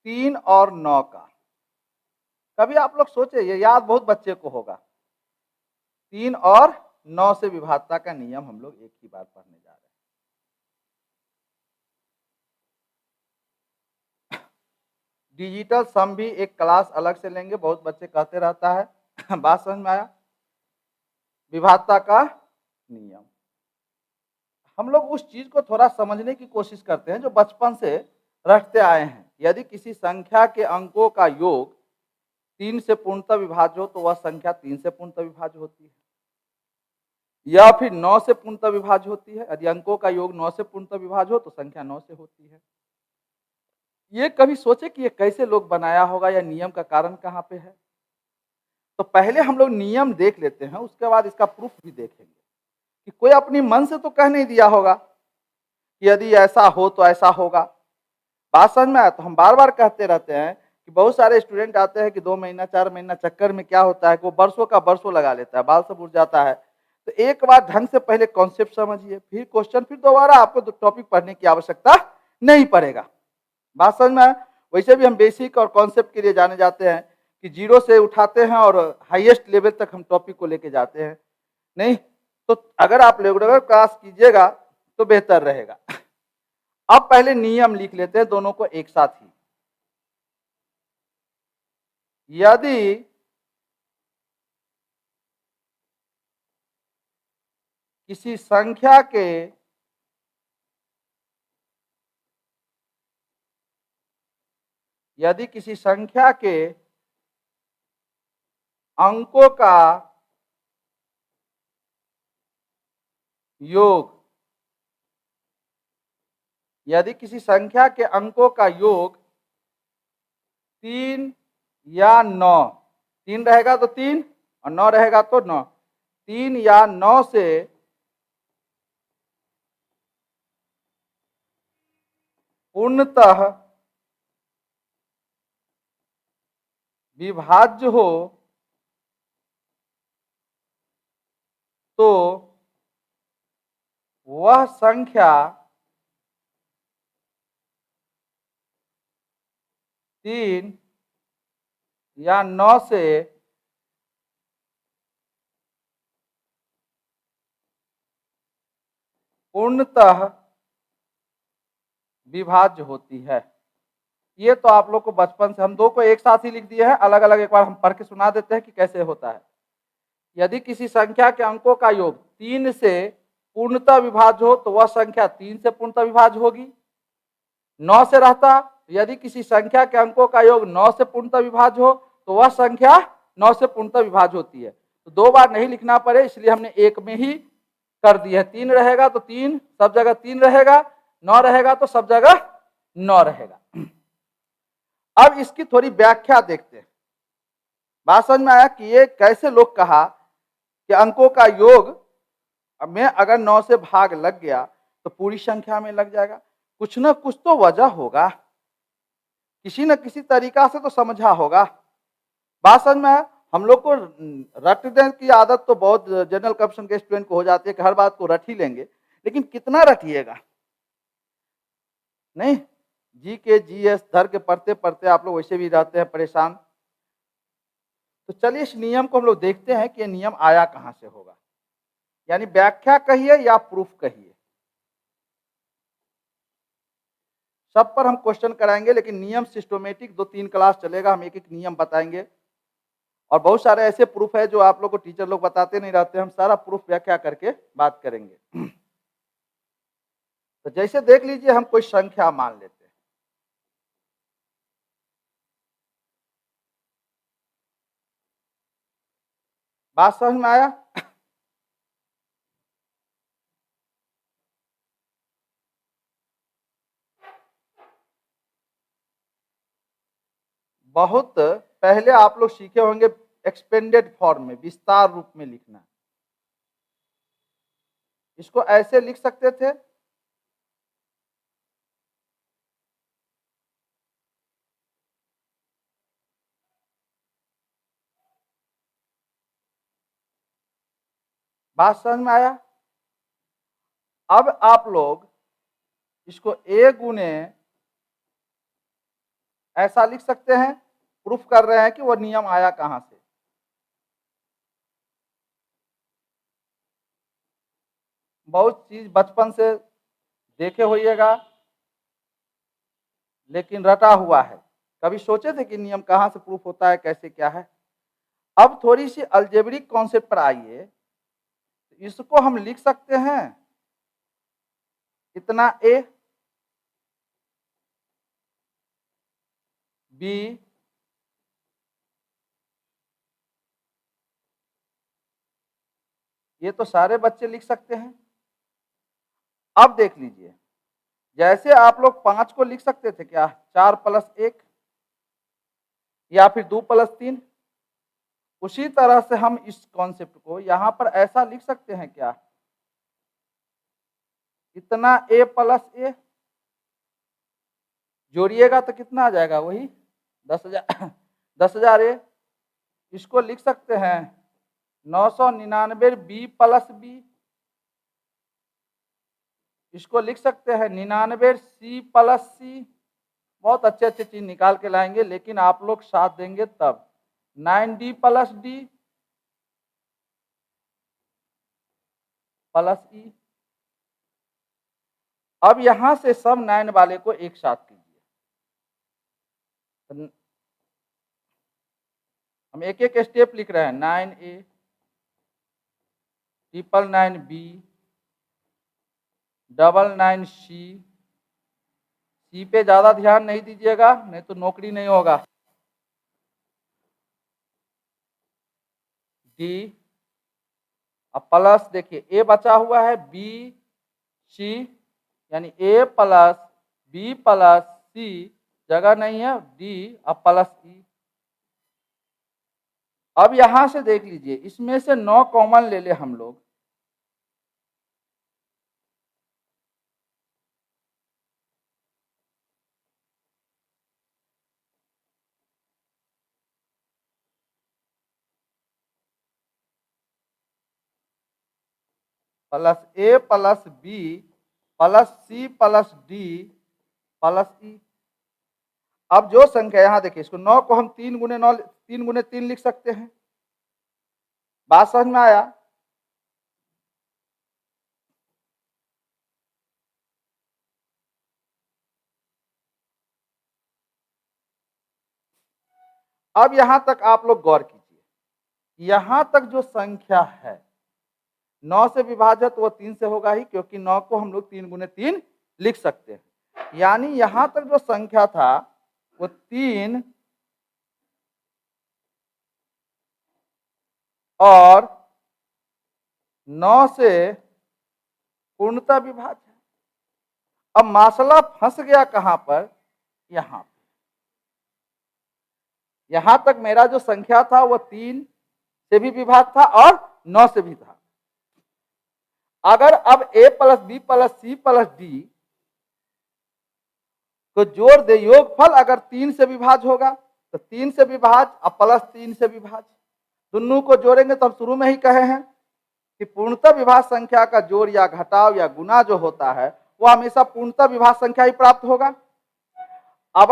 3 और 9 का। कभी आप लोग सोचे, ये याद बहुत बच्चे को होगा, 3 और 9 से विभाज्यता का नियम हम लोग एक ही बार पढ़ने जा रहे हैं। डिजिटल सम भी एक क्लास अलग से लेंगे, बहुत बच्चे कहते रहता है। बात समझ में आया? विभाज्यता का नियम हम लोग उस चीज को थोड़ा समझने की कोशिश करते हैं जो बचपन से रटते आए हैं। यदि किसी संख्या के अंकों का योग 3 से पूर्णतः विभाज्य हो तो वह संख्या 3 से पूर्णतः विभाज्य होती है, या फिर 9 से पूर्णतः विभाज्य होती है। यदि अंकों का योग 9 से पूर्णतः विभाज्य हो तो संख्या 9 से होती है। ये कभी सोचे कि ये कैसे लोग बनाया होगा या नियम का कारण कहाँ पे है? तो पहले हम लोग नियम देख लेते हैं, उसके बाद इसका प्रूफ भी देखेंगे कि कोई अपनी मन से तो कह नहीं दिया होगा कि यदि ऐसा हो तो ऐसा होगा। बात समझ में आया? तो हम बार बार कहते रहते हैं कि बहुत सारे स्टूडेंट आते हैं कि 2 महीना 4 महीना चक्कर में क्या होता है कि वो बरसों का बरसों लगा लेता है, बाल सब उड़ जाता है। तो एक बार ढंग से पहले कॉन्सेप्ट समझिए, फिर क्वेश्चन, फिर दोबारा आपको टॉपिक पढ़ने की आवश्यकता नहीं पड़ेगा। बात समझ में आया? वैसे भी हम बेसिक और कॉन्सेप्ट के लिए जाने जाते हैं कि 0 से उठाते हैं और हाईएस्ट लेवल तक हम टॉपिक को लेके जाते हैं। नहीं तो अगर आप रेगुलर क्लास कीजिएगा तो बेहतर रहेगा। अब पहले नियम लिख लेते हैं दोनों को एक साथ ही। किसी संख्या के यदि किसी संख्या के अंकों का योग, यदि किसी संख्या के अंकों का योग 3 या 9, 3 रहेगा तो 3 और 9 रहेगा तो 9, 3 या 9 से पूर्णतः विभाज्य हो तो वह संख्या 3 या 9 से पूर्णतः विभाज्य होती है। ये तो आप लोग को बचपन से, हम दो को एक साथ ही लिख दिए हैं, अलग अलग एक बार हम पढ़ के सुना देते हैं कि कैसे होता है। यदि किसी संख्या के अंकों का योग 3 से पूर्णतः विभाज्य हो तो वह संख्या 3 से पूर्णतः विभाज्य होगी। 9 से रहता, यदि किसी संख्या के अंकों का योग 9 से पूर्णतः विभाज्य हो तो वह संख्या 9 से पूर्णतः विभाज्य होती है। तो दो बार नहीं लिखना पड़े इसलिए हमने एक में ही कर दिया है। 3 रहेगा तो 3 सब जगह 3 रहेगा, 9 रहेगा तो सब जगह 9 रहेगा। अब इसकी थोड़ी व्याख्या देखते हैं। बात समझ में आया कि ये कैसे लोग कहा कि अंकों का योग में अगर 9 से भाग लग गया तो पूरी संख्या में लग जाएगा। कुछ ना कुछ तो वजह होगा, किसी न किसी तरीका से तो समझा होगा। बात समझ में आया? हम लोग को रटने की आदत तो बहुत जनरल कंप्यूटेशन के स्टूडेंट को हो जाती है कि हर बात को रट ही लेंगे, लेकिन कितना रटिएगा? नहीं, जी के जीएस धर के पढ़ते पढ़ते आप लोग वैसे भी रहते हैं परेशान। तो चलिए इस नियम को हम लोग देखते हैं कि ये नियम आया कहां से होगा, यानी व्याख्या कहिए या प्रूफ कहिए, सब पर हम क्वेश्चन कराएंगे। लेकिन नियम सिस्टोमेटिक 2-3 क्लास चलेगा, हम एक एक नियम बताएंगे। और बहुत सारे ऐसे प्रूफ है जो आप लोग को टीचर लोग बताते नहीं रहते, हम सारा प्रूफ व्याख्या करके बात करेंगे। तो जैसे देख लीजिए, हम कोई संख्या मान लेते हैं, बात समझ में आया? बहुत पहले आप लोग सीखे होंगे एक्सपेंडेड फॉर्म में, विस्तार रूप में लिखना। इसको ऐसे लिख सकते थे, बात समझ में आया? अब आप लोग इसको a गुने ऐसा लिख सकते हैं, प्रूफ कर रहे हैं कि वो नियम आया कहां से। बहुत चीज बचपन से देखे होइएगा, लेकिन रटा हुआ है, कभी सोचे थे कि नियम कहां से प्रूफ होता है, कैसे क्या है। अब थोड़ी सी अलजेब्रिक कॉन्सेप्ट पर आइए, इसको हम लिख सकते हैं इतना ए बी ये तो सारे बच्चे लिख सकते हैं। अब देख लीजिए, जैसे आप लोग 5 को लिख सकते थे क्या, 4 + 1 या फिर 2 + 3, उसी तरह से हम इस कॉन्सेप्ट को यहां पर ऐसा लिख सकते हैं क्या, इतना ए + ए, जोड़िएगा तो कितना आ जाएगा, वही 10,000 10,000 ए। इसको लिख सकते हैं 999 बी + बी, इसको लिख सकते हैं 99 सी + सी। बहुत अच्छे अच्छे चीज निकाल के लाएंगे, लेकिन आप लोग साथ देंगे तब। 9D + D + E। अब यहां से सब 9 वाले को एक साथ कीजिए, हम एक एक स्टेप लिख रहे हैं। 9A 999B 99C, सी पे ज्यादा ध्यान नहीं दीजिएगा, नहीं तो नौकरी नहीं होगा। डी, अब प्लस देखिए ए बचा हुआ है बी सी, यानी ए + बी + सी, जगह नहीं है डी, अब + ई। अब यहां से देख लीजिए, इसमें से 9 कॉमन ले ले हम लोग, +a + b + c + d + e। अब जो संख्या यहां देखिए, इसको 9 को हम 3 × 9 3 × 3 लिख सकते हैं। बात समझ में आया। अब यहां तक आप लोग गौर कीजिए, यहां तक जो संख्या है 9 से विभाजित वो 3 से होगा ही, क्योंकि 9 को हम लोग 3 × 3 लिख सकते हैं। यानी यहां तक जो संख्या था वो 3 और 9 से पूर्णतः विभाज्य है। अब मासला फंस गया कहां पर, यहां पर। यहां तक मेरा जो संख्या था वो 3 से भी विभाज्य था और 9 से भी था। अगर अब a + b + c + d को जोड़ दे, योगफल अगर 3 से विभाज्य होगा तो 3 से विभाज्य और +3 से विभाज्य, दोनों को जोड़ेंगे तो हम शुरू में ही कहे हैं कि पूर्णतः विभाज्य संख्या का जोड़ या घटाव या गुना जो होता है वो हमेशा पूर्णतः विभाज्य संख्या ही प्राप्त होगा। अब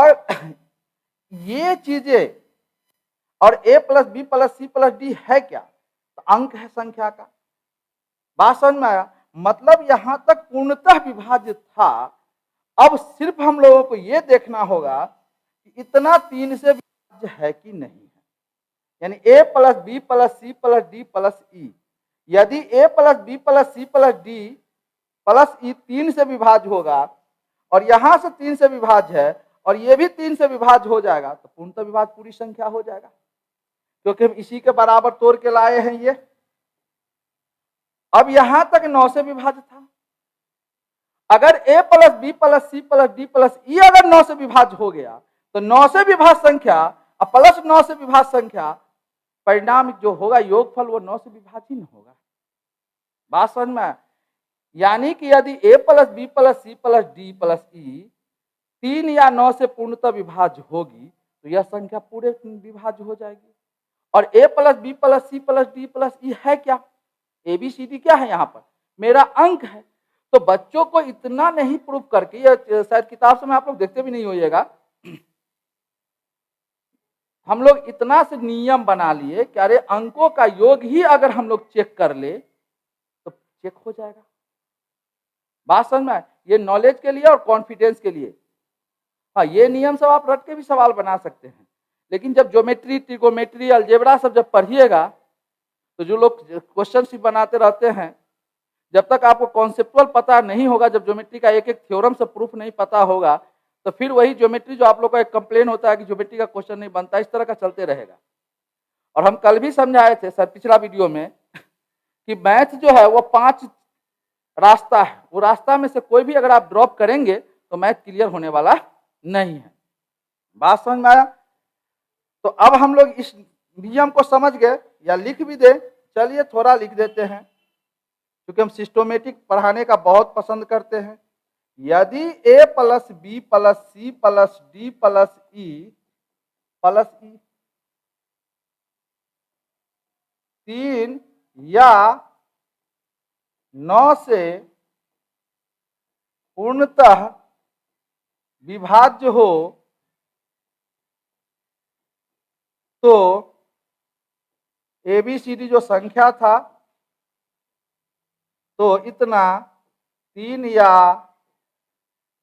ये चीजें और a + b + c + d है क्या, तो अंक है संख्या का। बात समझ में आया। मतलब यहां तक पूर्णतः विभाज्य था। अब सिर्फ हम लोगों को यह देखना होगा कि इतना 3 से विभाज्य है कि नहीं है, यानी a + b + c + d + e। यदि a + b + c + d + e 3 से विभाज्य होगा और यहां से 3 से विभाज्य है और ये भी 3 से विभाज्य हो जाएगा, तो पूर्णतः विभाज्य पूरी संख्या हो जाएगा, क्योंकि हम इसी के बराबर तोड़ के लाए हैं ये। अब यहां तक 9 से विभाज्य था। अगर a + b + c + d + e अगर 9 से विभाज्य हो गया तो 9 से विभाज्य संख्या और +9 से विभाज्य संख्या, परिणाम जो होगा योगफल वो 9 से विभाज्य ही नहीं होगा। बात समझ में। यानी कि यदि a + b + c + d + e 3 या 9 से पूर्णतः विभाज्य होगी तो यह संख्या पूरे विभाज्य हो जाएगी। और a + b + c + d + e है क्या, a b c d क्या है, यहाँ पर मेरा अंक है। तो बच्चों को इतना नहीं प्रूफ करके, ये शायद किताब से में आप लोग देखते भी नहीं होइएगा, हम लोग इतना से नियम बना लिए कि अरे अंकों का योग ही अगर हम लोग चेक कर ले तो चेक हो जाएगा। बात समझ में आए? ये नॉलेज के लिए और कॉन्फिडेंस के लिए। हाँ, ये नियम सब आप रट के भी सवाल बना सकते हैं, लेकिन जब ज्योमेट्री, ट्रिगोमेट्री, अलजेब्रा सब जब पढ़िएगा तो जो लोग क्वेश्चन भी बनाते रहते हैं, जब तक आपको कॉन्सेप्चुअल पता नहीं होगा, जब ज्योमेट्री का एक एक थ्योरम से प्रूफ नहीं पता होगा, तो फिर वही ज्योमेट्री जो आप लोग का एक कंप्लेन होता है कि ज्योमेट्री का क्वेश्चन नहीं बनता, इस तरह का चलते रहेगा। और हम कल भी समझाए थे सर पिछला वीडियो में कि मैथ जो है वो 5 रास्ता है, वो रास्ता में से कोई भी अगर आप ड्रॉप करेंगे तो मैथ क्लियर होने वाला नहीं है। बात समझ में आया? तो अब हम लोग इस नियम को समझ गए, या लिख भी दे, चलिए थोड़ा लिख देते हैं क्योंकि हम सिस्टोमेटिक पढ़ाने का बहुत पसंद करते हैं। यदि a plus B plus C plus D plus E plus E 3 या 9 से पूर्णतः विभाज्य हो तो ABCD जो संख्या था तो इतना 3 या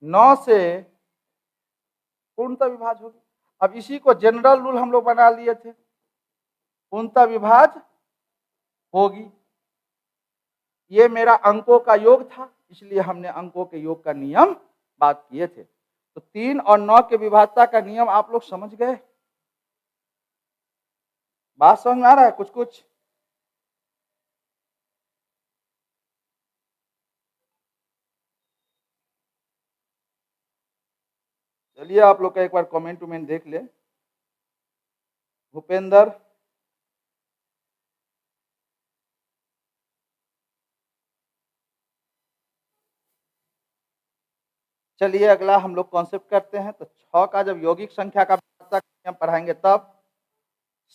9 से पूर्णतः विभाज्य होगी। अब इसी को जनरल रूल हम लोग बना लिए थे, पूर्णतः विभाज्य होगी। ये मेरा अंकों का योग था, इसलिए हमने अंकों के योग का नियम बात किए थे। तो 3 और 9 के विभाज्यता का नियम आप लोग समझ गए? बात समझ में आ रहा है कुछ कुछ? चलिए आप लोग का एक बार कमेंट उमेंट देख ले। भूपेंद्र, चलिए अगला हम लोग कॉन्सेप्ट करते हैं। तो 6 का जब यौगिक संख्या का नियम पढ़ाएंगे तब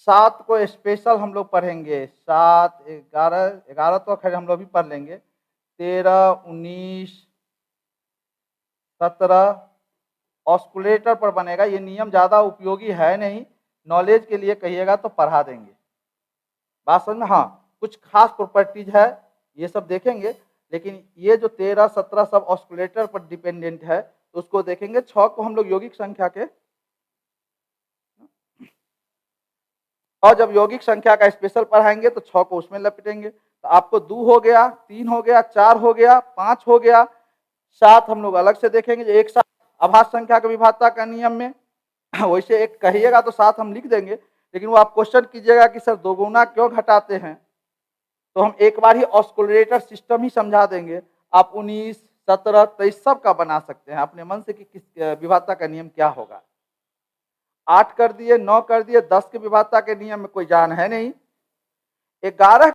7 को स्पेशल हम लोग पढ़ेंगे। 7, 11, 11 तो खैर हम लोग भी पढ़ लेंगे। 13, 19, 17 ऑस्कुलेटर पर बनेगा। ये नियम ज़्यादा उपयोगी है नहीं, नॉलेज के लिए कहिएगा तो पढ़ा देंगे। बात समझ में? हाँ, कुछ खास प्रॉपर्टीज है ये सब देखेंगे, लेकिन ये जो 13, 17 सब ऑस्कुलेटर पर डिपेंडेंट है तो उसको देखेंगे। 6 को हम लोग यौगिक संख्या के, और जब यौगिक संख्या का स्पेशल पढ़ाएंगे तो 6 को उसमें लपेटेंगे। तो आपको 2 हो गया, 3 हो गया, 4 हो गया, 5 हो गया, 7 हम लोग अलग से देखेंगे। जो एक साथ अभाज्य संख्या के विभाज्यता का नियम में वैसे एक कहिएगा तो 7 हम लिख देंगे, लेकिन वो आप क्वेश्चन कीजिएगा कि सर दोगुना क्यों घटाते हैं, तो हम एक बार ही ऑस्कुलेटर सिस्टम ही समझा देंगे। आप 19, 17, 23 सब का बना सकते हैं अपने मन से कि किस विभाज्यता का नियम क्या होगा। 8 कर दिए, 9 कर दिए, 10 के विभाज्यता के नियम में कोई जान है नहीं। 11